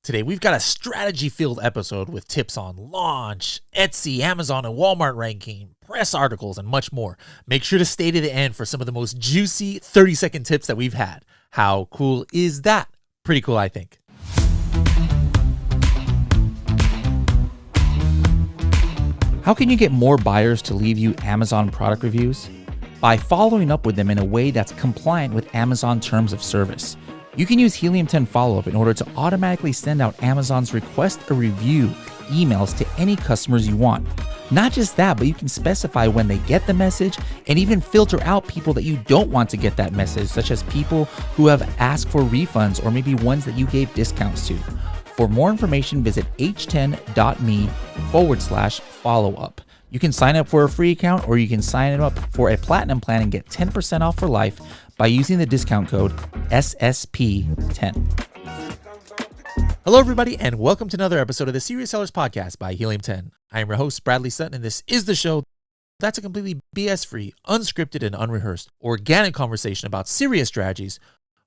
Today, we've got a strategy-filled episode with tips on launch, Etsy, Amazon, and Walmart ranking, press articles, and much more. Make sure to stay to the end for some of the most juicy 30-second tips that we've had. How cool is that? Pretty cool, I think. How can you get more buyers to leave you Amazon product reviews? By following up with them in a way that's compliant with Amazon terms of service. You can use Helium 10 follow-up in order to automatically send out Amazon's request a review emails to any customers you want. Not just that, but you can specify when they get the message and even filter out people that you don't want to get that message, such as people who have asked for refunds or maybe ones that you gave discounts to. For more information, visit h10.me/follow-up. You can sign up for a free account or you can sign up for a platinum plan and get 10% off for life by using the discount code SSP10. Hello, everybody, and welcome to another episode of the Serious Sellers Podcast by Helium 10. I am your host, Bradley Sutton, and this is the show that's a completely BS-free, unscripted, and unrehearsed, organic conversation about serious strategies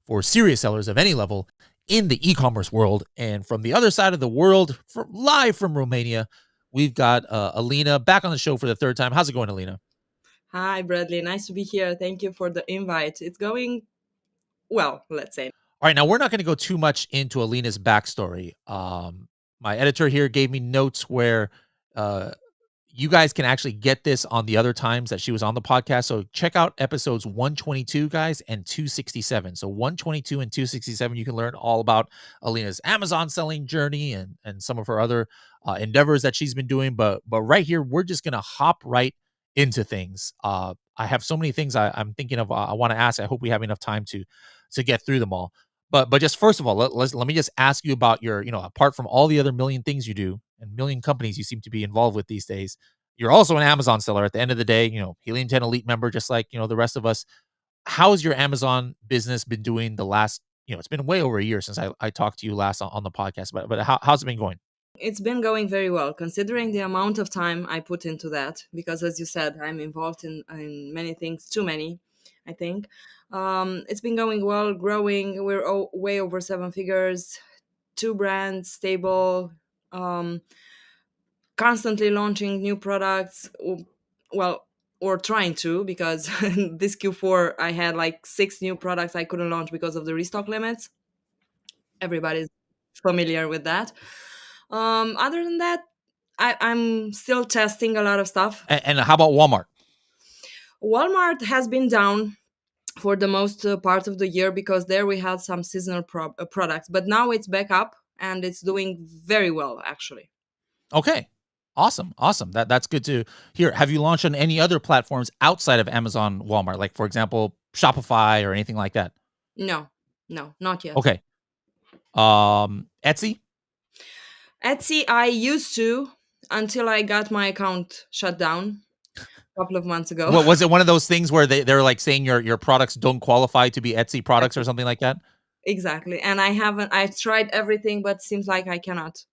for serious sellers of any level in the e-commerce world. And from the other side of the world, live from Romania, we've got Alina back on the show for the third time. How's it going, Alina? Hi, Bradley. Nice to be here. Thank you for the invite. It's going well, let's say. All right, now we're not going to go too much into Alina's backstory. My editor here gave me notes where you guys can actually get this on the other times that she was on the podcast. So check out episodes 122, guys, and 267. So 122 and 267, you can learn all about Alina's Amazon selling journey and some of her other endeavors that she's been doing. But right here, we're just going to hop right into things. I have so many things I'm thinking of. I want to ask. I hope we have enough time to get through them all. But just first of all, let me just ask you about your, apart from all the other million things you do and million companies you seem to be involved with these days, you're also an Amazon seller at the end of the day, Helium 10 Elite member, just like, the rest of us. How's your Amazon business been doing the last, it's been way over a year since I talked to you last on the podcast, but how's it been going? It's been going very well, considering the amount of time I put into that, because as you said, I'm involved in many things, too many, I think. It's been going well, growing. We're way over 7 figures, 2 brands, stable, constantly launching new products. Well, or trying to, because this Q4 I had like 6 new products I couldn't launch because of the restock limits. Everybody's familiar with that. Other than that, I'm still testing a lot of stuff. And how about Walmart? Walmart has been down for the most part of the year because there we had some seasonal products, but now it's back up and it's doing very well, actually. Okay. Awesome. That's good to hear. Have you launched on any other platforms outside of Amazon, Walmart, like, for example, Shopify or anything like that? No, not yet. Okay. Etsy? Etsy, I used to until I got my account shut down a couple of months ago. What was it? One of those things where they're like saying your products don't qualify to be Etsy products or something like that? Exactly. And I tried everything, but seems like I cannot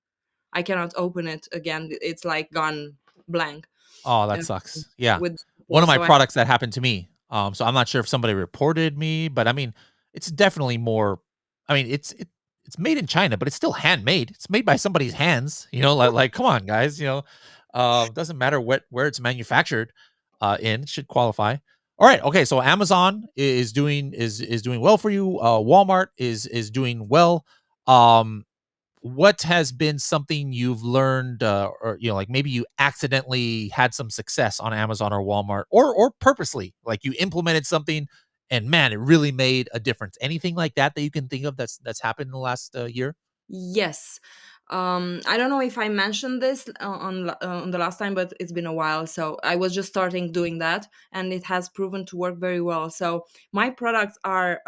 open it again. It's like gone blank. Oh, that sucks. Yeah. With One of my so products that happened to me. So I'm not sure if somebody reported me, but I mean, it's definitely more, I mean, it's made in China, but it's still handmade. It's made by somebody's hands, like come on, guys, doesn't matter where it's manufactured in, should qualify. All right. Okay. So Amazon is doing well for you. Walmart is doing well. What has been something you've learned, or like maybe you accidentally had some success on Amazon or Walmart, or purposely, like you implemented something and man, it really made a difference? Anything like that you can think of that's happened in the last year? yes. I don't know if I mentioned this on the last time, but it's been a while. So I was just starting doing that, and it has proven to work very well. So my products are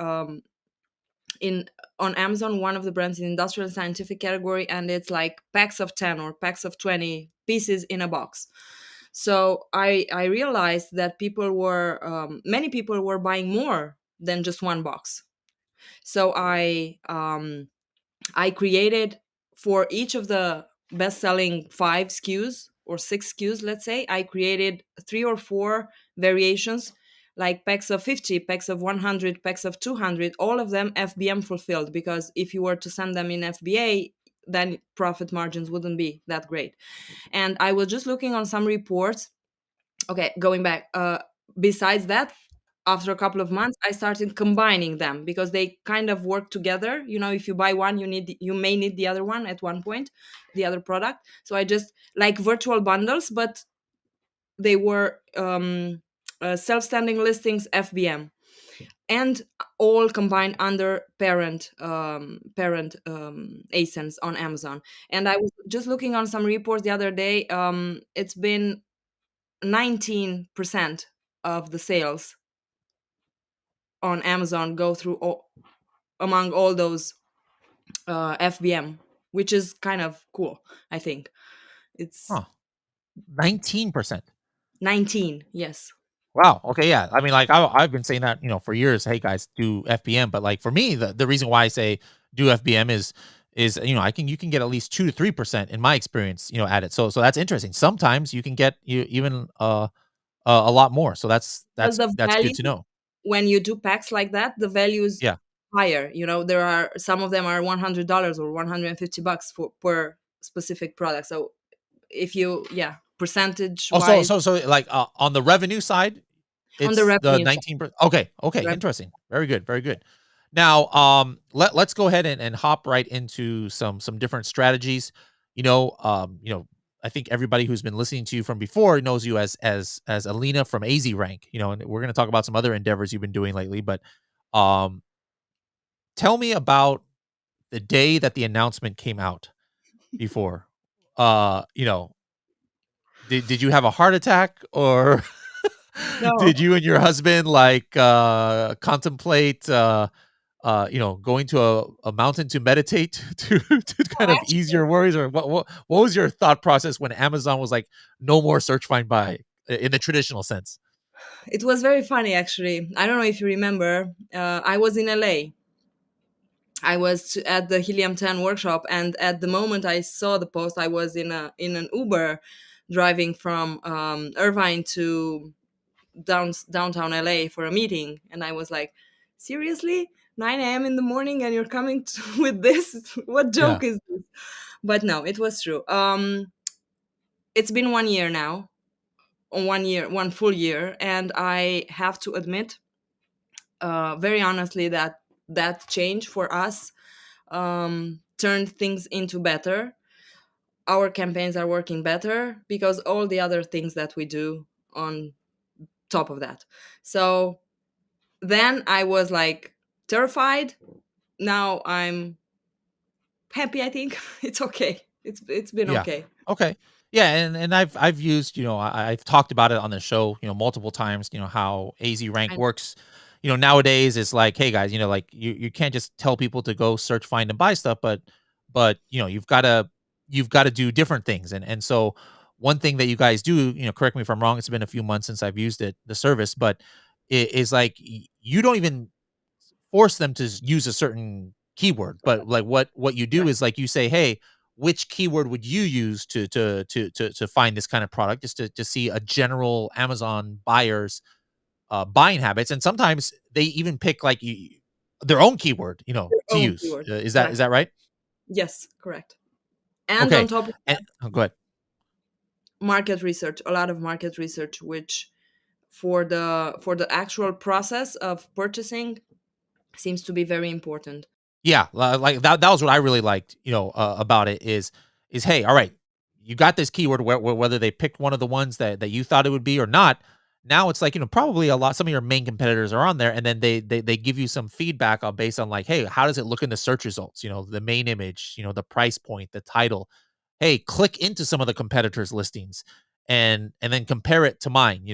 in on Amazon, one of the brands in industrial and scientific category, and it's like packs of 10 or packs of 20 pieces in a box. So I realized that many people were buying more than just one box. So I created for each of the best-selling 5 SKUs or 6 SKUs, let's say, I created 3 or 4 variations, like packs of 50, packs of 100, packs of 200, all of them FBM fulfilled, because if you were to send them in FBA, then profit margins wouldn't be that great. And I was just looking on some reports. Okay, going back, besides that, after a couple of months I started combining them because they kind of work together. You know, if you buy one, you may need the other one at one point, the other product. So I just like virtual bundles, but they were self-standing listings, FBM, and all combined under parent asins on Amazon. And I was just looking on some reports the other day. It's been 19% of the sales on Amazon go through among all those FBM, which is kind of cool. I think it's Huh. 19%. 19. Yes, Wow. Okay. Yeah. I mean, like I've been saying that, for years. Hey guys, do FBM. But like for me, the reason why I say do FBM is you can get at least 2 to 3% in my experience, at it. So that's interesting. Sometimes you can get you even a lot more. So that's because that's the that's value good to know. when you do packs like that, the value is Yeah. higher. You know, there are some of them are $100 or $150 for per specific product. So if you, yeah, percentage Oh, so wise, so so like on the revenue side, on the it's the revenue side, 19%. Okay. Okay. Interesting. Very good. Very good. Now, let's go ahead and hop right into some different strategies. You know, um, you know, I think everybody who's been listening to you from before knows you as Alina from AZ Rank. And we're going to talk about some other endeavors you've been doing lately. But um, tell me about the day that the announcement came out before. Uh, you know, did you have a heart attack, or no. did you and your husband like contemplate going to a mountain to meditate to kind of ease Actually, your worries, or what was your thought process when Amazon was like no more search find buy in the traditional sense? it was very funny. Actually, I don't know if you remember. I was in LA. I was at the Helium 10 workshop, and at the moment I saw the post, I was in an Uber driving from Irvine to downtown LA for a meeting, and I was like, seriously, 9 a.m. in the morning, and you're coming with this? What Yeah. joke is this? But no, it was true. It's been 1 year now, one full year, and I have to admit, very honestly, that that change for us turned things into better. Our campaigns are working better because all the other things that we do on top of that. So then I was like terrified. Now I'm happy. I think it's okay. It's been Yeah. okay. Okay. Yeah, and I've used, I've talked about it on the show, multiple times, how AZ rank I, works. Nowadays it's like, hey guys, like you can't just tell people to go search, find, and buy stuff, but you've got to do different things. And so one thing that you guys do, correct me if I'm wrong, it's been a few months since I've used the service, but it is like you don't even force them to use a certain keyword, but like what you do right. is like you say, "Hey, which keyword would you use to find this kind of product?" Just to see a general Amazon buyer's buying habits, and sometimes they even pick like their own keyword, Your to own use. keyword. Is that Exactly. right? Yes, correct. And on Okay, top of and go ahead. market research, a lot of market research, which for the actual process of purchasing seems to be very important. Yeah, like that was what I really liked, about it is hey, all right, you got this keyword whether they picked one of the ones that you thought it would be or not. Now it's like, probably some of your main competitors are on there, and then they give you some feedback on based on like, hey, how does it look in the search results? The main image, the price point, the title. Hey, click into some of the competitors' listings and then compare it to mine.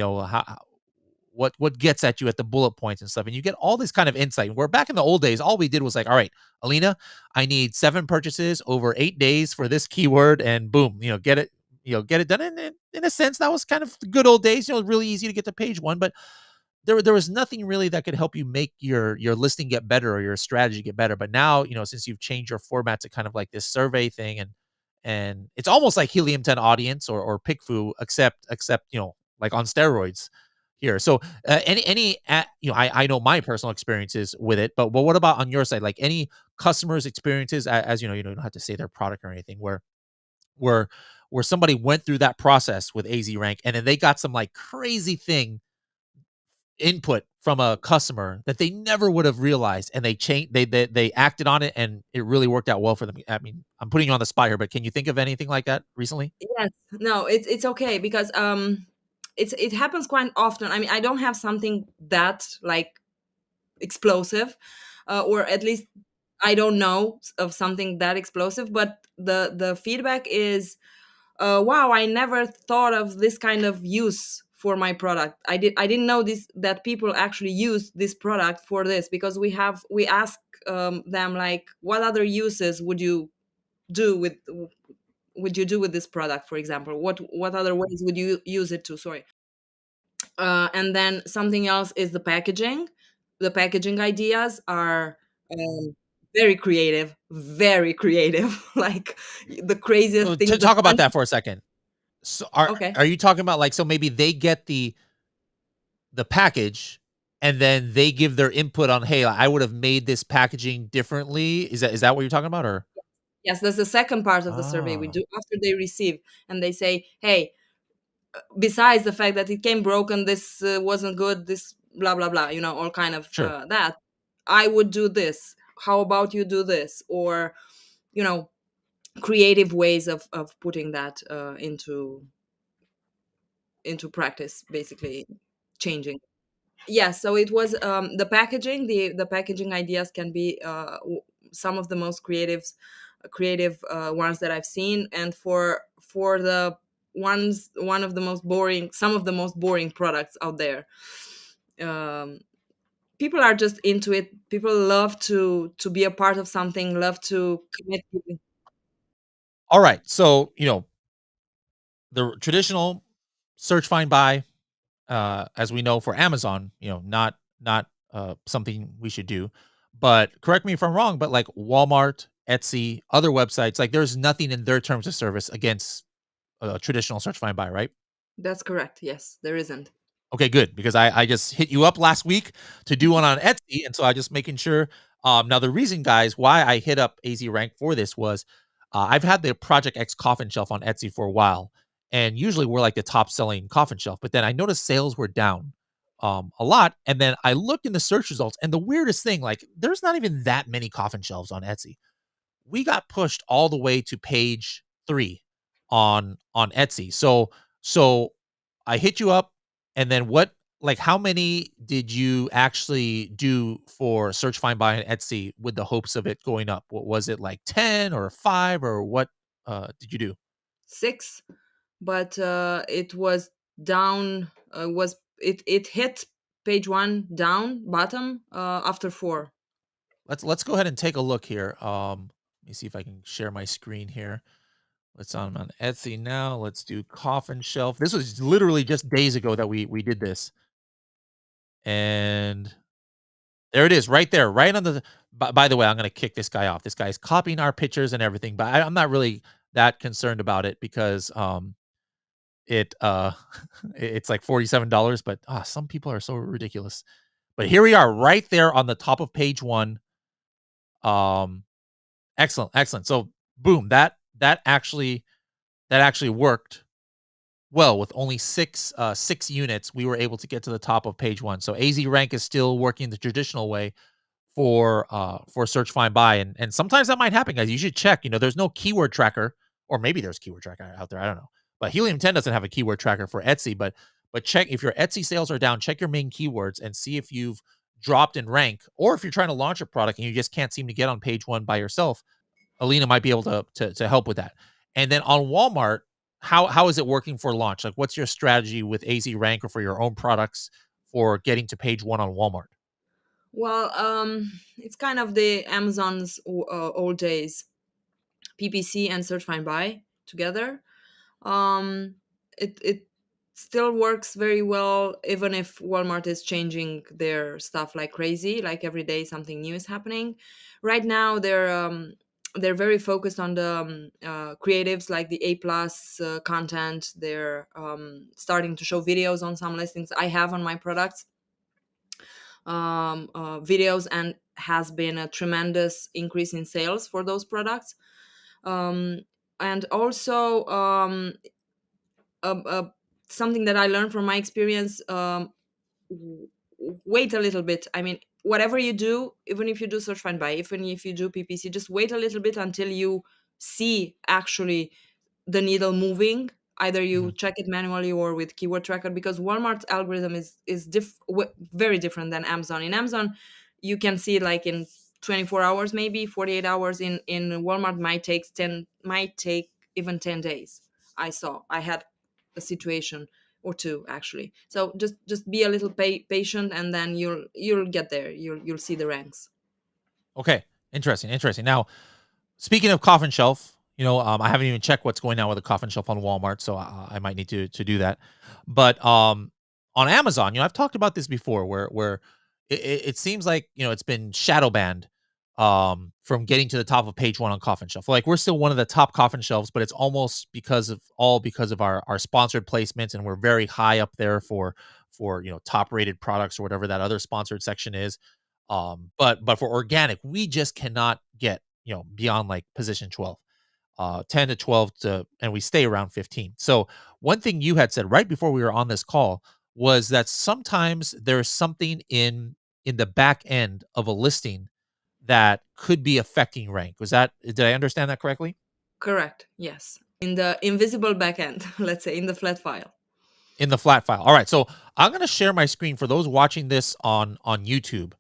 What gets at you at the bullet points and stuff, and you get all this kind of insight. Where back in the old days, all we did was like, all right, Alina, I need 7 purchases over 8 days for this keyword, and boom, get it done. And in a sense, that was kind of the good old days. Really easy to get to page one, but there was nothing really that could help you make your listing get better or your strategy get better. But now, since you've changed your format to kind of like this survey thing, and it's almost like Helium 10 audience or PickFu, except like on steroids. here. So, I know my personal experiences with it, but what about on your side? Like any customers' experiences, as you know, you don't have to say their product or anything, where where somebody went through that process with AZ Rank and then they got some like crazy thing input from a customer that they never would have realized and they changed they acted on it and it really worked out well for them. I mean, I'm putting you on the spot here, but can you think of anything like that recently? Yes, no, it's okay because it happens quite often. I mean, I don't have something that like explosive, or at least I don't know of something that explosive. But the feedback is, wow, I never thought of this kind of use for my product. I didn't know this, that people actually use this product for this, because we ask them like, what other uses do with would you do with this product, for example, what other ways would you use it to, sorry. And then something else is the packaging ideas are um, very creative like the craziest So things, to the talk about fun. that for a second. So Okay. are you talking about like so maybe they get the package and then they give their input on, hey, I would have made this packaging differently. Is that what you're talking about or? Yes, that's the second part of the survey we Ah, do after they receive, and they say, hey, besides the fact that it came broken, this wasn't good, this blah blah blah, all kind of sure. that I would do this, how about you do this, or you know creative ways of putting that into practice, basically changing. Yeah, so it was the packaging, the packaging ideas can be some of the most creative ones that I've seen, and for the one of the most boring, some of the most boring products out there. um, People are just into it, people love to be a part of something, love to commit. All right. So, the traditional search, find, buy, as we know for Amazon, not something we should do. But correct me if I'm wrong, but like Walmart, Etsy, other websites, like there's nothing in their terms of service against traditional search, find, buy, right? That's correct, yes, there isn't. Okay, good, because I just hit you up last week to do one on Etsy, and so I just making sure. Now the reason, guys, why I hit up AZ Rank for this was, I've had the Project X coffin shelf on Etsy for a while, and usually we're like the top selling coffin shelf. But then I noticed sales were down, a lot, and then I looked in the search results, and the weirdest thing, like there's not even that many coffin shelves on Etsy. We got pushed all the way to page 3 on Etsy. So I hit you up and then what like how many did you actually do for search, find, buy on Etsy with the hopes of it going up? What was it, like 10 or 5 or what did you do? 6, but it was down, was it hit page 1 down bottom after 4. Let's go ahead and take a look here. Let me see if I can share my screen here. Let's on Etsy now. Let's do coffin shelf. This was literally just days ago that we did this. And there it is, right there, right on the. By the way, I'm gonna kick this guy off. This guy's copying our pictures and everything, but I'm not really that concerned about it because it it's like $47, but some people are so ridiculous. But here we are, right there on the top of page one. Um, excellent, excellent. So boom, that actually worked well with only six units. We were able to get to the top of page one. So AZ Rank is still working the traditional way for search, find, buy, and sometimes that might happen, guys. You should check. There's no keyword tracker, or maybe there's keyword tracker out there. I don't know, but Helium 10 doesn't have a keyword tracker for Etsy. But check if your Etsy sales are down. Check your main keywords and see if you've dropped in rank, or if you're trying to launch a product and you just can't seem to get on page one by yourself. Alina might be able to help with that. And then on Walmart, how is it working for launch? Like, what's your strategy with AZ Rank or for your own products for getting to page one on Walmart? Well, it's kind of the Amazon's old days, PPC and search find buy together. It still works very well, even if Walmart is changing their stuff like crazy, like every day something new is happening. Right now they're they're very focused on the creatives, like the A plus content. They're starting to show videos on some listings I have on my products, videos, and has been a tremendous increase in sales for those products. um, and also uh, uh, something that I learned from my experience, w- wait a little bit. I mean, whatever you do, even if you do search find buy, even if you do PPC, just wait a little bit until you see actually the needle moving. Either you Mhm. check it manually or with keyword tracker, because Walmart's algorithm is very different than Amazon. In Amazon, you can see it like in 24 hours, maybe 48 hours. In Walmart, might take even 10 days. I had a situation or two, actually. So just be a little patient, and then you'll get there. You'll see the ranks. Okay, interesting, interesting. Now, speaking of coffin shelf, I haven't even checked what's going on with the coffin shelf on Walmart, so I might need to do that. But on Amazon, I've talked about this before, where it seems like it's been shadow banned from getting to the top of page one on coffin shelf. Like we're still one of the top coffin shelves, but it's almost because of our sponsored placements, and we're very high up there for top rated products or whatever that other sponsored section is. But for organic, we just cannot get beyond like position 12, 10 to 12 and we stay around 15. So one thing you had said right before we were on this call was that sometimes there's something in the back end of a listing that could be affecting rank. Did I understand that correctly? Correct. Yes. In the invisible backend, let's say in the flat file. In the flat file. All right. So I'm going to share my screen for those watching this on YouTube.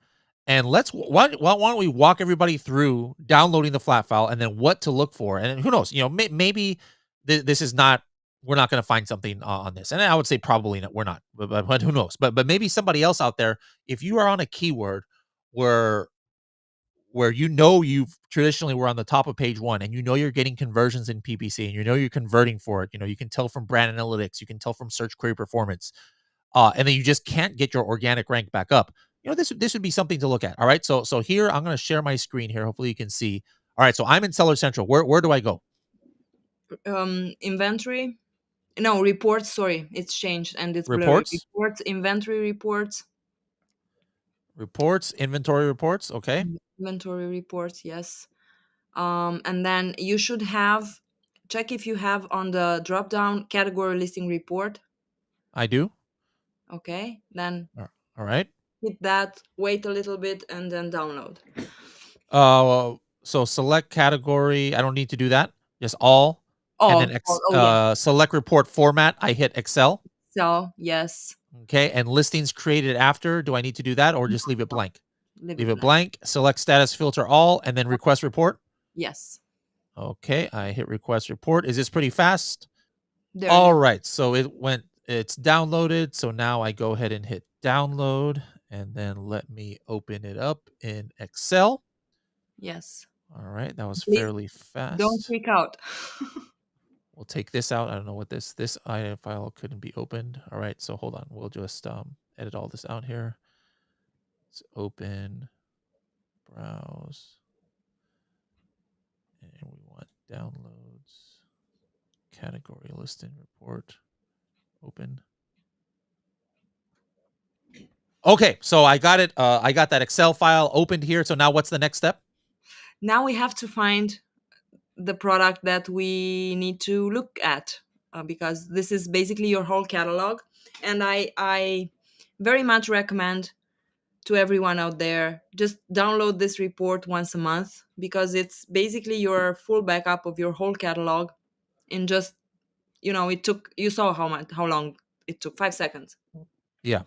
And why don't we walk everybody through downloading the flat file and then what to look for? And who knows, maybe this is not, we're not going to find something on this. And I would say probably not, we're not, but who knows? But maybe somebody else out there, if you are on a keyword where you've traditionally were on the top of page one, and you're getting conversions in PPC, and you're converting for it. You can tell from brand analytics, you can tell from search query performance, and then you just can't get your organic rank back up. This would be something to look at. All right, so here I'm going to share my screen here. Hopefully you can see. All right, so I'm in Seller Central. Where do I go? Inventory. No, reports. Sorry, it's changed and it's blurry. Reports, Reports, inventory reports, reports, inventory reports. Okay, inventory reports. Yes. And then you should have check if you have on the drop down category listing report. I do. Okay, then All right. hit that. Wait a little bit and then download. So select category. I don't need to do that. Just all, and then Oh yes. select report format. I hit Excel. So yes, Okay, and listings created after. Do I need to do that or just leave it blank? leave Leave it it blank. blank. Select status filter all, and then request report. Yes, Okay, I hit request report. Is this pretty fast? there it All is. right, so it's downloaded. So now I go ahead and hit download, and then let me open it up in Excel. Yes. All right, that was Please fairly don't fast. freak out. We'll take this out. I don't know what this INF file couldn't be opened. All right, so hold on. We'll just edit all this out here. Let's open, browse, and we want downloads, category listing report, open. Okay, so I got it. I got that Excel file opened here. So now what's the next step? Now we have to find the product that we need to look at, because this is basically your whole catalog. And I very much recommend to everyone out there, just download this report once a month, because it's basically your full backup of your whole catalog. In just, it took, you saw how long it took, 5 seconds. Yeah.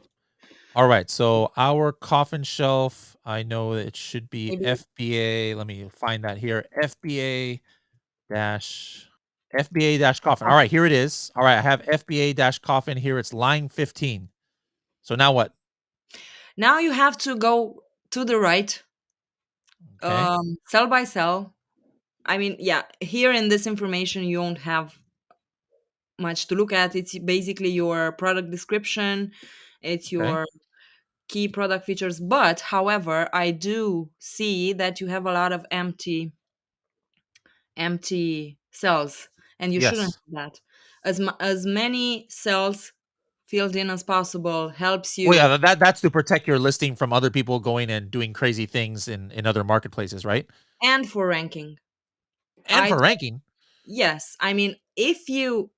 All right. So our coffin shelf, I know it should be Maybe FBA. Let me find that here. Dash FBA dash coffin. All right, here it is. All right, I have FBA dash coffin here. It's line 15. So now what? now you have to go to the right, Okay. cell by cell. I mean, yeah, here in this information you won't have much to look at. It's basically your product description, it's Okay. your key product features. But however, I do see that you have a lot of empty empty cells, and you shouldn't Yes. have that. As many cells filled in as possible helps Well, you. yeah, that's to protect your listing from other people going and doing crazy things in other marketplaces, right? And for ranking, And I for ranking. yes, I mean, if you,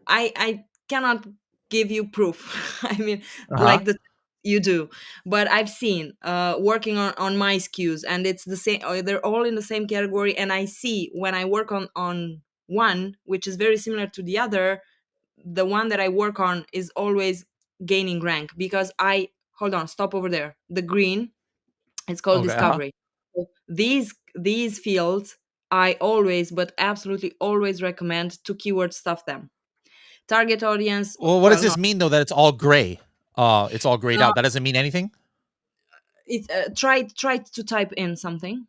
I cannot give you proof. I mean, Uh-huh. like the you do, but I've seen working on my SKUs, and it's the same. They're all in the same category, and I see when I work on one which is very similar to the other, the one that I work on is always gaining rank because I hold on, stop over there. The green, it's called Okay, uh-huh. discovery. So these fields I always, but absolutely always recommend to keyword stuff them. Target audience, Well, what does well, no, this mean though that it's all gray? It's all grayed uh, out. That doesn't mean anything? it try to type in something.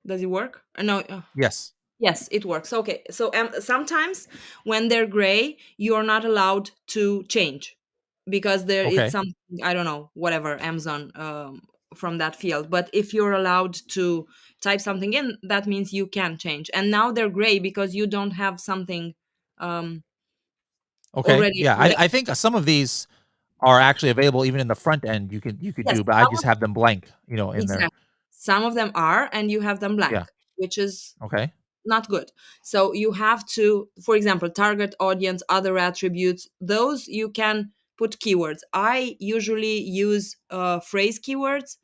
Does it work? No. Yes. Yes, it works. Okay, so sometimes when they're gray, you are not allowed to change because there is Okay. something, I don't know, whatever, Amazon, from that field. But if you're allowed to type something in, that means you can change. And now they're gray because you don't have something um, Okay. already. Yeah, I think some of these are actually available even in the front end you could Yes, do, but I just have them blank, in there. exactly. Some of them are, and you have them Yeah. blank, which is Okay. not good. So you have to, for example, target audience, other attributes, those you can put keywords. I usually use phrase keywords.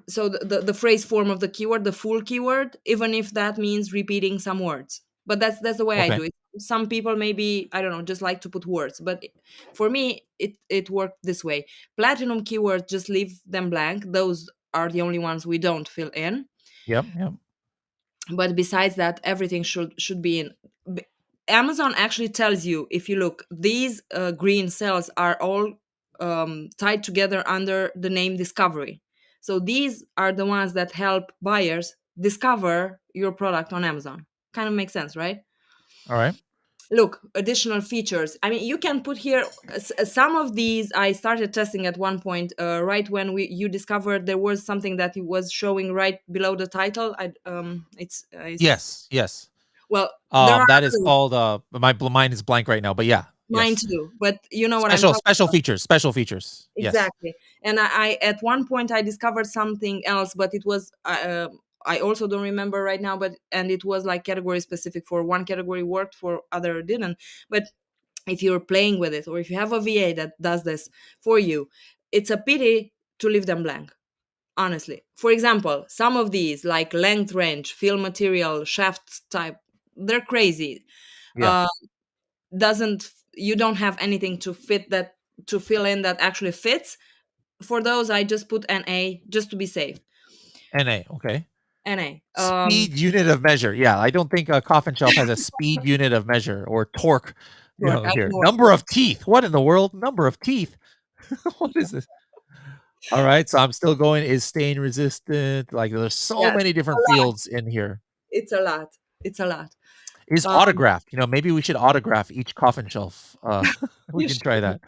So the phrase form of the keyword, the full keyword, even if that means repeating some words. But that's the way I Okay. do it. Some people maybe, I don't know, just like to put words, but for me it worked this way. Platinum keywords, just leave them blank. Those are the only ones we don't fill in. Yep, yep. But besides that, everything should be in. B- Amazon actually tells you, if you look, these green cells are all tied together under the name discovery. So these are the ones that help buyers discover your product on Amazon. Kind of makes sense, right? Alright. Look, additional features. I mean, you can put here some of these. I started testing at one point, right when we you discovered there was something that it was showing right below the title. It's Yes, yes. well, there are That is others, called, my mind is blank right now, but yeah, mine yes. too, but you know what I'm Special talking special about. features, special features. Yes. Exactly. And I at one point I discovered something else, but it was I also don't remember right now, but and it was like category specific. For one category worked, for other didn't. But if you're playing with it, or if you have a VA that does this for you, it's a pity to leave them blank. Honestly, for example, some of these like length range, fill material, shaft type, they're crazy. Yeah. Uh, doesn't You don't have anything to fit that, to fill in that actually fits. For those, I just put NA just to be safe. NA, okay. NA. Speed unit of measure. Yeah, I don't think a coffin shelf has a speed unit of measure or torque, Sure, I here. know what Number of teeth. What in the world? Number of teeth. What is this? Alright, so I'm still going, is stain resistant, like, there's so yes, many a different lot. fields in here. It's a lot. It's a lot. Is um autographed, maybe we should autograph each coffin shelf, we you can try should. that.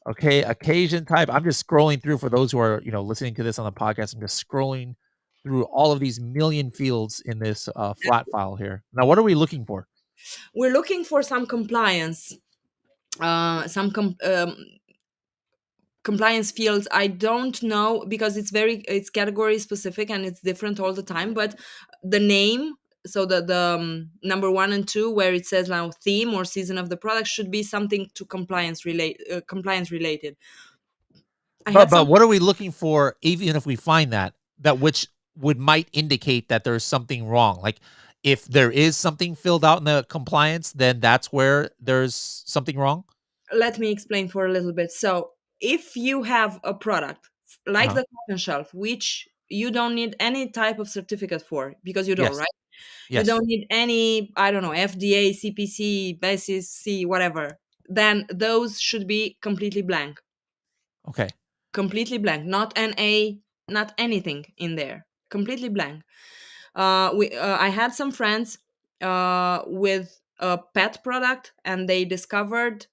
Okay, occasion type, I'm just scrolling through for those who are, listening to this on the podcast, I'm just scrolling through all of these million fields in this, flat file here. Now what are we looking for? We're looking for some compliance, some compliance fields. I don't know because it's category specific and it's different all the time. But the name, so the number one and two, where it says now theme or season of the product, should be something to compliance related. I But had but some. what are we looking for even if we find that which would might indicate that there's something wrong? Like, if there is something filled out in the compliance, then that's where there's something wrong? Let me explain for a little bit. So if you have a product like Uh-huh. the cotton shelf, which you don't need any type of certificate for, because you don't, Yes. right? You Yes. don't need any, I don't know, FDA, CPC, basis C, whatever. Then those should be completely blank. Okay. Completely blank. Not NA, not anything in there. Completely blank. I had some friends with a pet product, and they discovered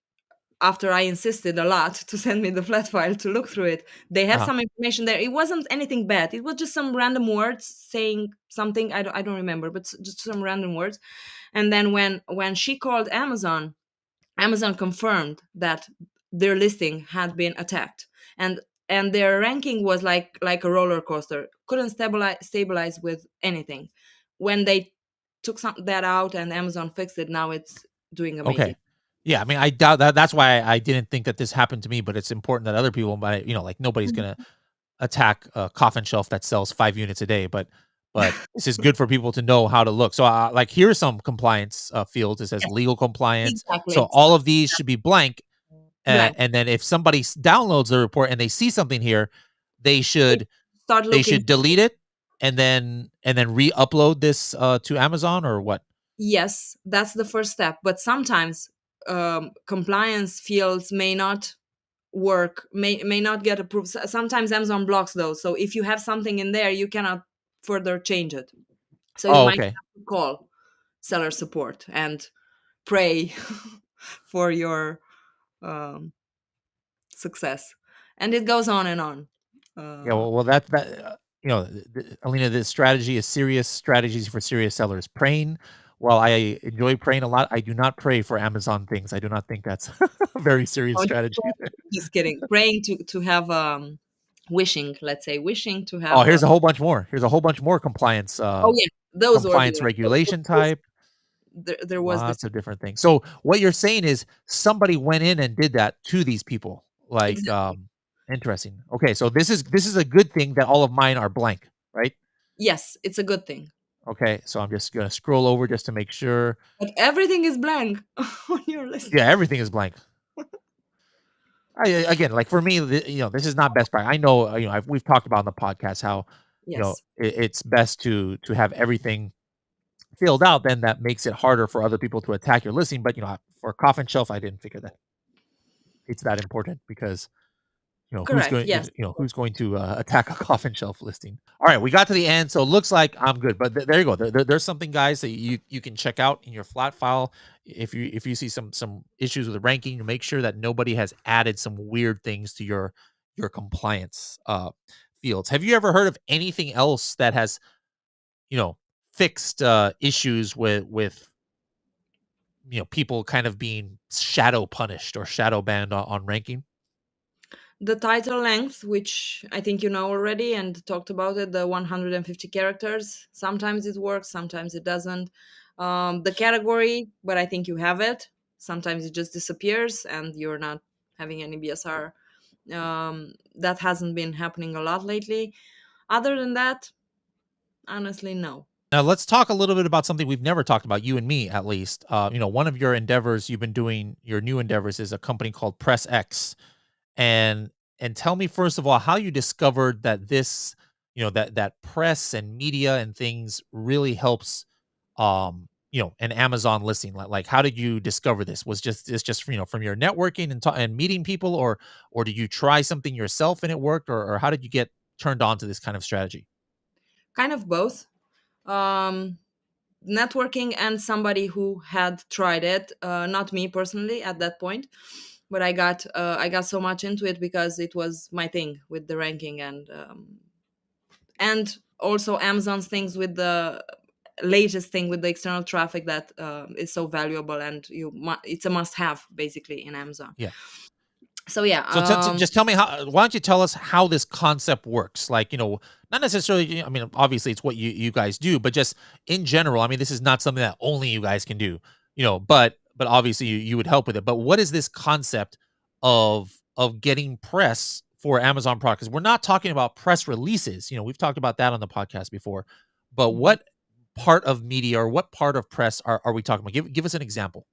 after I insisted a lot to send me the flat file to look through it, they had Uh-huh. some information there. It wasn't anything bad. It was just some random words saying something. I don't remember, but just some random words. And then when she called Amazon, Amazon confirmed that their listing had been attacked, and their ranking was like a roller coaster. Couldn't stabilize with anything. When they took that out and Amazon fixed it, now it's doing Okay. amazing. Yeah, I mean, I doubt that that's why I didn't think that this happened to me, but it's important that other people might, like, nobody's gonna attack a coffin shelf that sells 5 units a day, but this is good for people to know how to look. So, like, here's some compliance, fields. It says Yes, legal compliance. So exactly. all of these should be blank, Blank. and then if somebody downloads the report and they see something here, they They should start looking. delete it and then re-upload this, to Amazon or what? Yes, that's the first step. But sometimes compliance fields may not work, may not get approved. Sometimes Amazon blocks those. So if you have something in there, you cannot further change it. So you Oh, might okay. have to call seller support and pray for your um, success. And it goes on and on. Yeah, Uh, well, Alina, this strategy is serious strategies for serious sellers. Praying, while I enjoy praying a lot, I do not pray for Amazon things. I do not think that's a very serious oh, strategy. just kidding. Praying to have wishing, let's say, wishing to Oh, have a. here's a whole bunch more. Here's a whole bunch more compliance, Oh yeah, those were the compliance ones. regulation type, There was this. lots of different things. So what you're saying is somebody went in and did that to these people. Like, Exactly. interesting. Okay, so this is a good thing that all of mine are blank, right? Yes, it's a good thing. Okay, so I'm just gonna scroll over just to make sure. But everything is blank on your list. Yeah, everything is blank. Again, like for me, this is not best practice. I know, we've talked about on the podcast how, Yes. it's best to have everything filled out. Then that makes it harder for other people to attack your listing. But for coffin shelf, I didn't figure that it's that important because Correct. Yes. who's going to attack a coffin shelf listing. All right, we got to the end, so it looks like I'm good. But there you go. There's something, guys, that you can check out in your flat file. If you see some issues with the ranking, you make sure that nobody has added some weird things to your compliance, fields. Have you ever heard of anything else that has you know fixed, issues with people kind of being shadow punished or shadow banned on ranking? The title length, which I think you know already and talked about it, the 150 characters. Sometimes it works, sometimes it doesn't. The category, but I think you have it. Sometimes it just disappears and you're not having any BSR. That hasn't been happening a lot lately. Other than that, honestly, no. Now let's talk a little bit about something we've never talked about, you and me at least. One of your endeavors you've been doing, your new endeavors, is a company called Press X. And tell me first of all how you discovered that this, that press and media and things really helps, an Amazon listing. Like how did you discover this? Was this just from your networking and meeting people, or did you try something yourself and it worked, or how did you get turned on to this kind of strategy? Kind of both. Um, Networking and somebody who had tried it, not me personally at that point, but I got so much into it because it was my thing with the ranking and also Amazon's things with the latest thing with the external traffic that is so valuable, and it's a must have basically in Amazon. Yeah. So yeah. So just tell me how. Why don't you tell us how this concept works? Like, not necessarily. I mean, obviously, it's what you guys do, but just in general. I mean, this is not something that only you guys can do. But obviously, you would help with it. But what is this concept of getting press for Amazon products? Because we're not talking about press releases. We've talked about that on the podcast before. But Mhm. what part of media or what part of press are we talking about? Give us an example.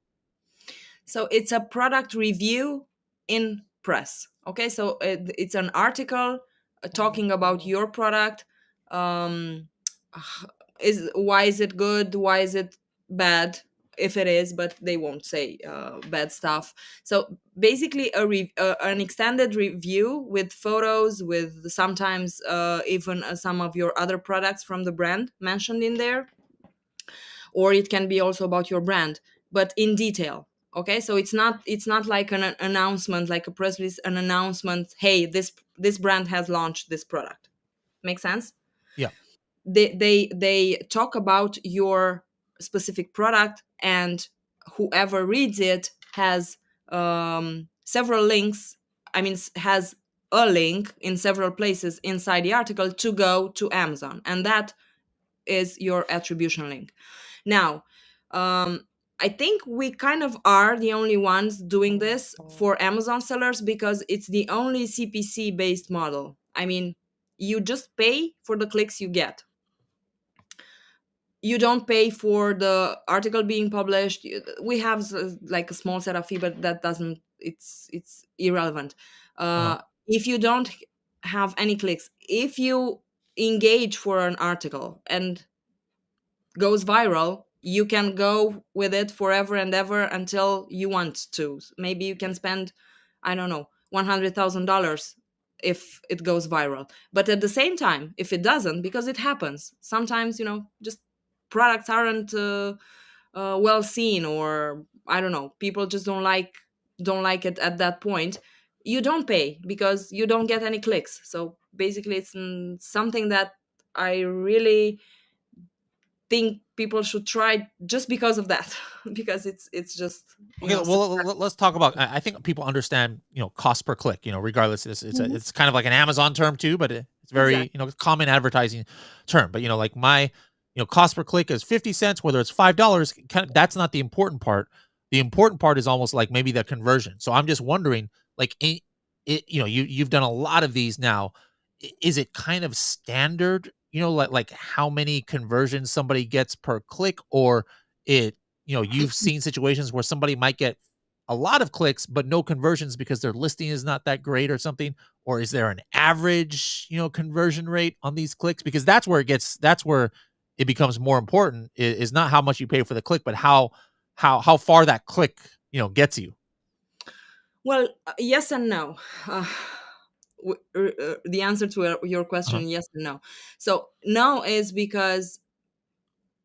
So it's a product review in press. Okay, so it's an article talking about your product. Um, is why is it good? Why is it bad? If it is, but they won't say bad stuff. So basically, an extended review with photos, with sometimes even some of your other products from the brand mentioned in there, or it can be also about your brand, but in detail. Okay, so it's not like an announcement, like a press release, an announcement, hey, this brand has launched this product. Make sense? Yeah. They talk about your specific product, and whoever reads it has several links. I mean, has a link in several places inside the article to go to Amazon, and that is your attribution link. Now, I think we kind of are the only ones doing this for Amazon sellers because it's the only CPC based model. I mean, you just pay for the clicks you get. You don't pay for the article being published. We have like a small setup fee, but that doesn't, it's irrelevant. Uh-huh. If you don't have any clicks, if you engage for an article and goes viral, you can go with it forever and ever until you want to. Maybe you can spend, I don't know, $100,000 if it goes viral. But at the same time, if it doesn't, because it happens, sometimes, just products aren't well seen, or I don't know, people just don't like it at that point. You don't pay because you don't get any clicks. So basically, it's something that I really think people should try just because of that because it's just Okay, such. well, let's talk about. I think people understand, cost per click. Regardless, Mhm. it's kind of like an Amazon term too, but it's very, Exactly. common advertising term. But like my, cost per click is 50 cents, whether it's $5. Kind of, that's not the important part. The important part is almost like maybe the conversion. So I'm just wondering, like, you've done a lot of these now. Is it kind of standard? Like how many conversions somebody gets per click, or it you've seen situations where somebody might get a lot of clicks but no conversions because their listing is not that great or something, or is there an average, conversion rate on these clicks? Because that's where it becomes more important, is not how much you pay for the click, but how far that click, gets you. Well, yes and no. The answer to your Uh-huh. question, yes and no. So no is because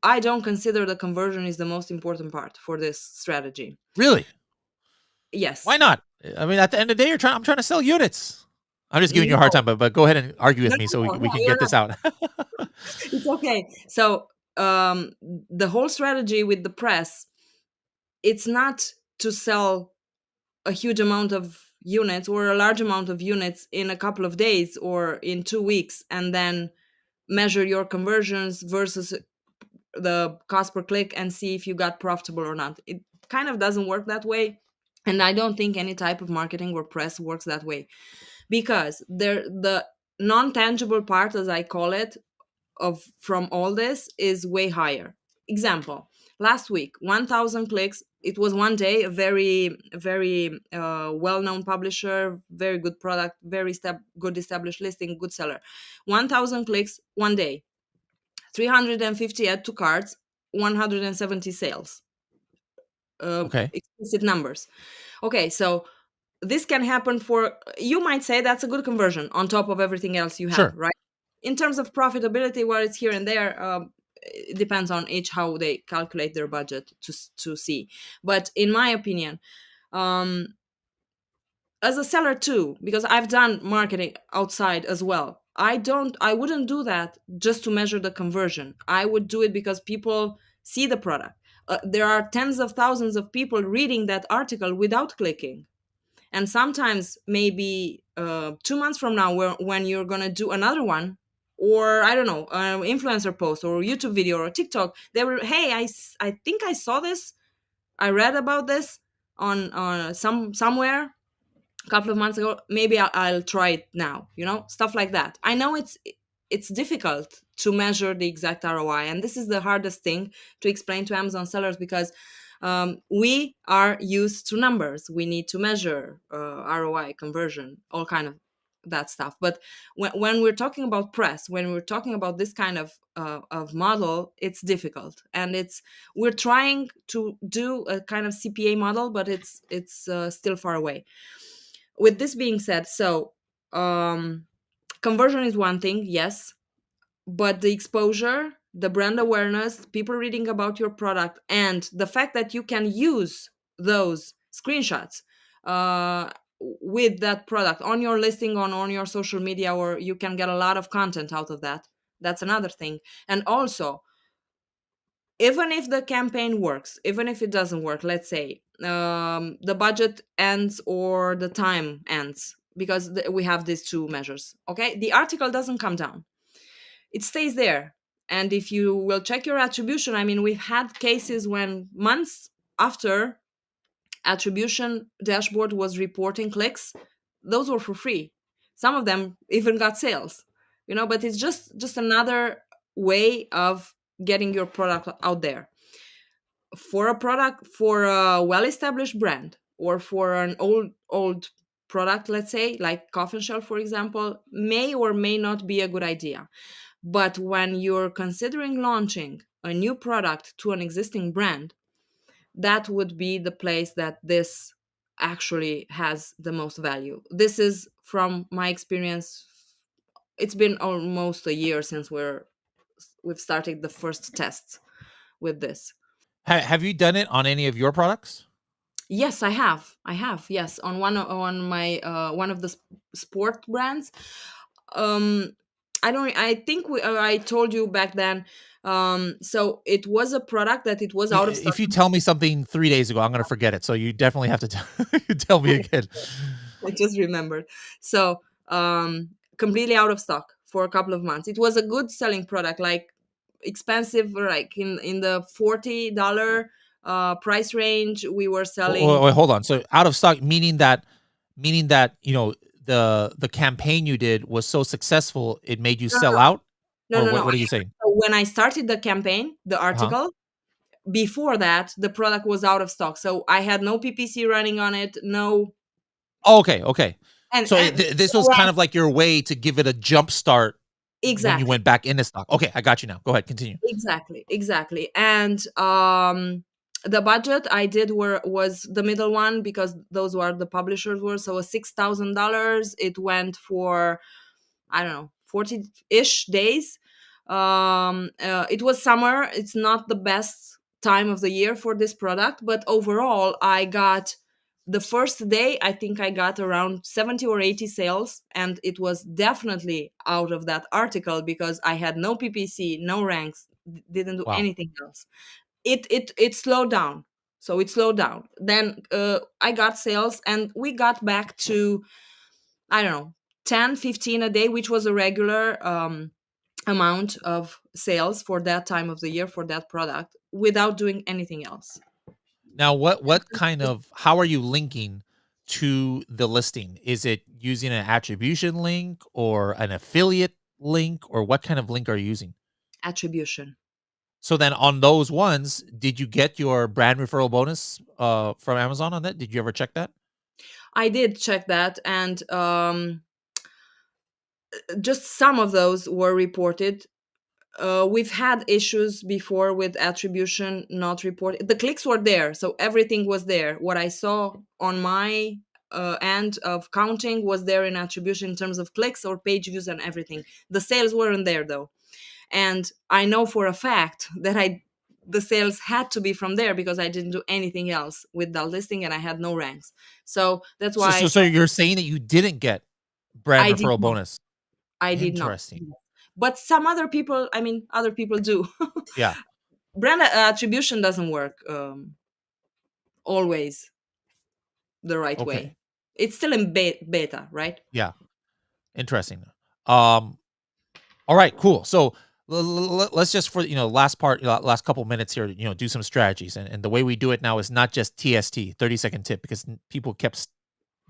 I don't consider the conversion is the most important part for this strategy. Really? Yes. Why not? I mean, at the end of the day, I'm trying to sell units. I'm just giving you a hard No, time, but go ahead and argue no, with me so no, we no, no, can you're get this out. it's okay. So the whole strategy with the press, it's not to sell a huge amount of units or a large amount of units in a couple of days or in 2 weeks and then measure your conversions versus the cost per click and see if you got profitable or not. It kind of doesn't work that way. And I don't think any type of marketing or press works that way because the non-tangible part, as I call it, of from all this is way higher. Example: last week, 1,000 clicks. It was one day. A very well-known publisher, very good product, very good established listing, good seller. 1,000 clicks one day. 350 add to carts. 170 sales. Okay. Explicit numbers. Okay, so this can happen for, you might say that's a good conversion on top of everything else you have, Sure. right? In terms of profitability, where it's here and there, it depends on each how they calculate their budget to see. But in my opinion, um, as a seller too, because I've done marketing outside as well, I wouldn't do that just to measure the conversion. I would do it because people see the product. There are tens of thousands of people reading that article without clicking, and sometimes maybe 2 months from now, when you're gonna do another one, or I don't know, influencer post or YouTube video or TikTok, they were, hey, I think I saw this, I read about this on somewhere a couple of months ago. Maybe I'll try it now. Stuff like that. I know it's difficult to measure the exact ROI, and this is the hardest thing to explain to Amazon sellers because we are used to numbers. We need to measure ROI, conversion, all kind of that stuff. But when we're talking about press, when we're talking about this kind of model, it's difficult, and we're trying to do a kind of CPA model, but it's still far away. With this being said, so um, conversion is one thing, yes, but the exposure, the brand awareness, people reading about your product, and the fact that you can use those screenshots uh, with that product on your listing on your social media, or you can get a lot of content out of that. That's another thing. And also, even if the campaign works, even if it doesn't work, let's say the budget ends or the time ends, because we have these two measures. Okay, the article doesn't come down, it stays there. And if you will check your attribution, I mean, we've had cases when months after attribution dashboard was reporting clicks, those were for free. Some of them even got sales, but it's just another way of getting your product out there. For a product, for a well established brand, or for an old product, let's say like coffin shell for example, may or may not be a good idea. But when you're considering launching a new product to an existing brand, that would be the place that this actually has the most value. This is from my experience. It's been almost a year since we've started the first tests with this. Have you done it on any of your products? Yes, I have, yes, on on my one of the sport brands. um I think I told you back then. So it was a product that it was out of stock. If you tell me something 3 days ago, I'm gonna forget it, so you definitely have to tell me again. I just remembered. So completely out of stock for a couple of months. It was a good selling product, like expensive, like in the $40 price range. We were selling. Wait, hold on. So out of stock, meaning that, the campaign you did was so successful, it made you No, sell out? no, Or no, no, no. what are you saying? So when I started the campaign, the Uh-huh. article, before that, the product was out of stock. So I had no PPC running on it, no. Oh, okay, okay. So And this was kind of like your way to give it a jump start when you exactly. went back into stock. Okay, I got you now. Go ahead, continue. Exactly. And the budget I did was the middle one, because those were the publishers were. So a $6,000. It went for, I don't know, 40-ish days. It was summer. It's not the best time of the year for this product, but overall, I got, the first day, I think I got around 70 or 80 sales, and it was definitely out of that article because I had no PPC, no ranks, didn't do Wow. anything else. It slowed down. So it slowed down. Then I got sales, and we got back to, I don't know, 10, 15 a day, which was a regular amount of sales for that time of the year for that product, without doing anything else. Now, what kind of how are you linking to the listing? Is it using an attribution link or an affiliate link, or what kind of link are you using? Attribution. So then on those ones, did you get your brand referral bonus from Amazon on that? Did you ever check that? I did check that, and just some of those were reported. We've had issues before with attribution not reported. The clicks were there, so everything was there. What I saw on my end of counting was there in attribution in terms of clicks or page views and everything. The sales weren't there though, and I know for a fact that the sales had to be from there because I didn't do anything else with that listing and I had no ranks. So that's So why I so said so you're saying that you didn't get brand I did referral not. bonus. I did not. Interesting. But some other people, I mean, other people do. Yeah. Brand attribution doesn't work always the right Okay. way. It's still in beta, right? Yeah. Interesting. Um all right, cool. So let's just for last part, last couple minutes here, do some strategies. And the way we do it now is not just TST, 30-second tip, because people kept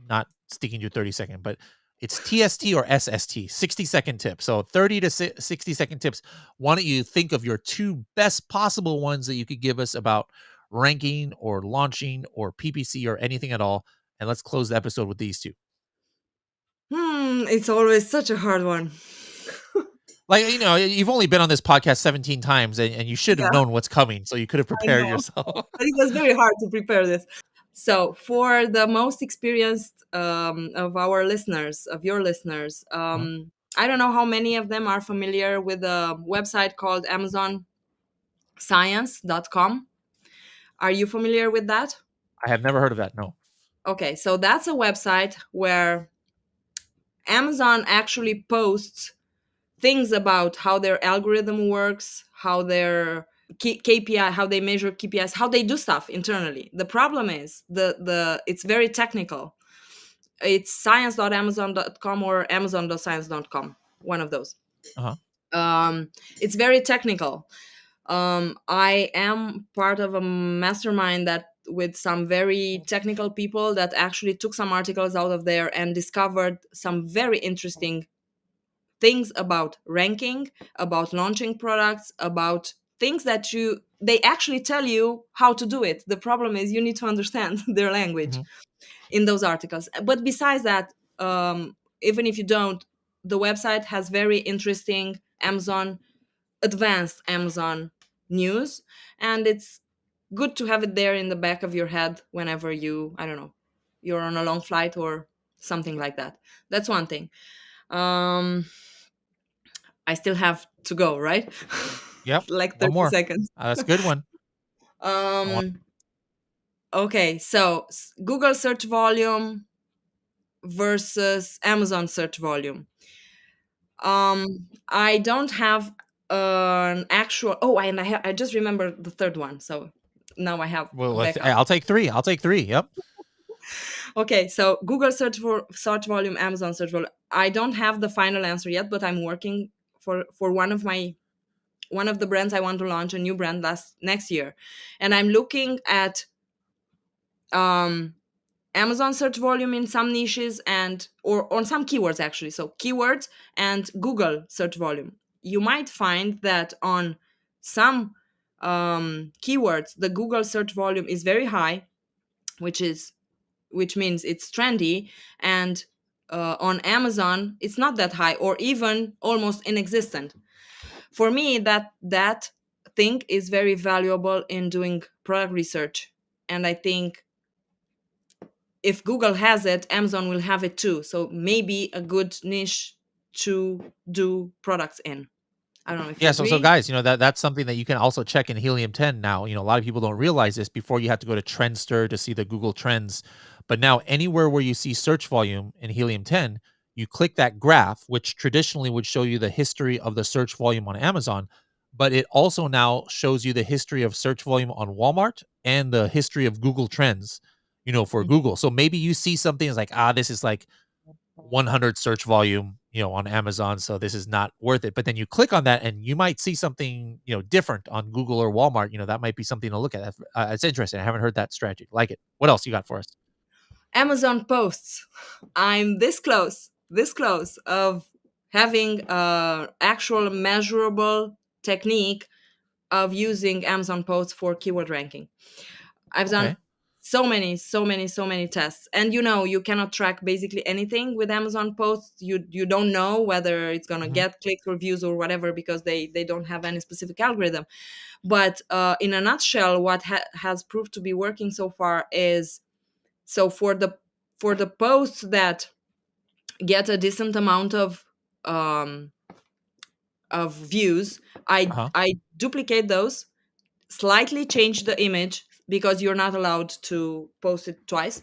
not sticking to 30-second, but it's TST or SST, 60-second tip. So 30 to 60-second tips. Why don't you think of your two best possible ones that you could give us about ranking or launching or PPC or anything at all? And let's close the episode with these two. It's always such a hard one. Like, you've only been on this podcast 17 times, and you should have Yeah, known what's coming. So you could have I prepared know. yourself. But it was very hard to prepare this. So, for the most experienced of our listeners, of your listeners, Uh-huh. I don't know how many of them are familiar with a website called AmazonScience.com. Are you familiar with that? I have never heard of that. No. Okay, so that's a website where Amazon actually posts things about how their algorithm works, how their KPI, how they measure KPIs, how they do stuff internally. The problem is the it's very technical. It's science.amazon.com or amazon.science.com, one of those. Uh huh. Um, it's very technical. I am part of a mastermind that with some very technical people that actually took some articles out of there and discovered some very interesting things about ranking, about launching products, about things that they actually tell you how to do it. The problem is you need to understand their language Hmm. in those articles. But besides that, even if you don't, the website has very interesting advanced Amazon news, and it's good to have it there in the back of your head whenever I don't know, you're on a long flight or something like that. That's one thing. Um, I still have to go, right? Yep. Like One 30 more. seconds. That's a good one. I want. Um, okay, so Google search volume versus Amazon search volume. I don't have an actual. Oh, and I just remember the third one. So now I have a Well, backup. I'll take three. I'll take three. Yep. Okay, so Google search volume, Amazon search volume. I don't have the final answer yet, but I'm working for one of the brands I want to launch a new brand next year, and I'm looking at um Amazon search volume in some niches and or on some keywords actually. So keywords and Google search volume. You might find that on some keywords the Google search volume is very high, which is which means it's trendy, and on Amazon it's not that high or even almost inexistent. For me, that thing is very valuable in doing product research, and I think if Google has it, Amazon will have it too. So maybe a good niche to do products in. I don't know if you Yeah, so agree. guys, that's something that you can also check in Helium 10 now. A lot of people don't realize this. Before, you had to go to Trendster to see the Google Trends, but now anywhere where you see search volume in Helium 10, you click that graph, which traditionally would show you the history of the search volume on Amazon, but it also now shows you the history of search volume on Walmart and the history of Google Trends, for Mhm. Google. So maybe you see something that's like, this is like 100 search volume, on Amazon, so this is not worth it. But then you click on that and you might see something, different on Google or Walmart. That might be something to look at. It's interesting. I haven't heard that strategy. Like it. What else you got for us? Amazon posts. I'm this close of having a actual measurable technique of using Amazon posts for keyword ranking. I've done Okay. so many tests, and you cannot track basically anything with Amazon posts. You don't know whether it's gonna Hmm. get clicks or views or whatever because they don't have any specific algorithm. But in a nutshell, what has proved to be working so far is so for the posts that get a decent amount um, of views, Uh huh. I duplicate those, slightly change the image because you're not allowed to post it twice,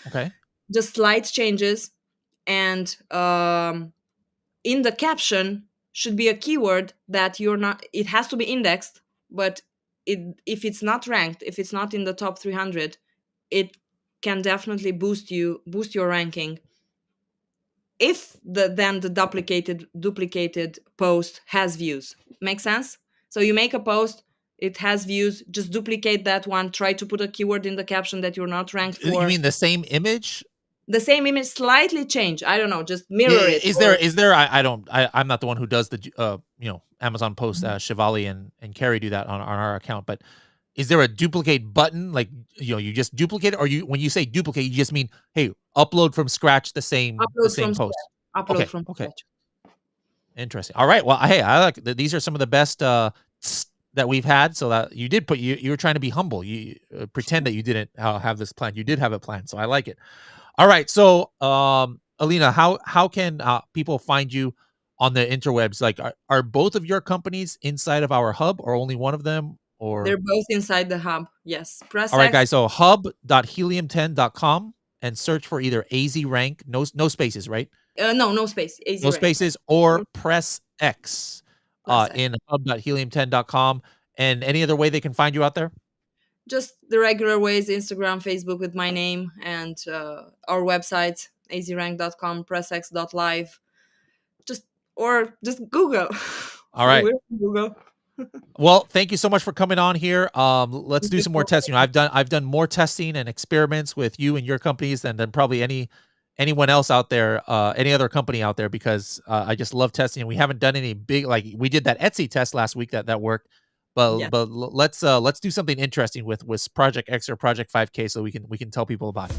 Okay. just slight changes, and in the caption should be a keyword that you're not it has to be indexed, but if it's not ranked, if it's not in the top 300, it can definitely boost your ranking if the duplicated post has views. Make sense? So you make a post, it has views, just duplicate that one, try to put a keyword in the caption that you're not ranked You for, mean the same image? the same image slightly change, I don't know, just mirror it. Is there? Or Is there? I don't. I'm not the one who does the Amazon post. Shivali and Carrie do that on our account. But is there a duplicate button? Like, you just duplicate it, or when you say duplicate, you just mean, hey, upload from scratch the upload same from post. scratch, upload Okay. from Okay. scratch. Interesting. All right. Well, hey, I like these are some of the best that we've had. So that you were trying to be humble. You pretend that you didn't have this plan. You did have it planned. So I like it. All right. So, Alina, how can people find you on the interwebs? Like, are both of your companies inside of our hub, or only one of them? or They're both inside the hub. Yes. Press all right, X. guys. So hub.helium10.com and search for either AZ rank, no spaces, right? No, no space. AZ No rank. spaces, or Mhm. press X Press X. in hub.helium10.com. And any other way they can find you out there? Just the regular ways: Instagram, Facebook with my name, and our website, azrank.com, pressx.live. Just or just Google. All right. We're on Google. Well, thank you so much for coming on here. Let's Thank do you some more for testing. I've done more testing and experiments with you and your companies than probably anyone else out there, any other company out there, because I just love testing. And we haven't done any big, like we did that Etsy test last week that worked, but yeah. let's do something interesting with Project X or Project 5K so we can tell people about it.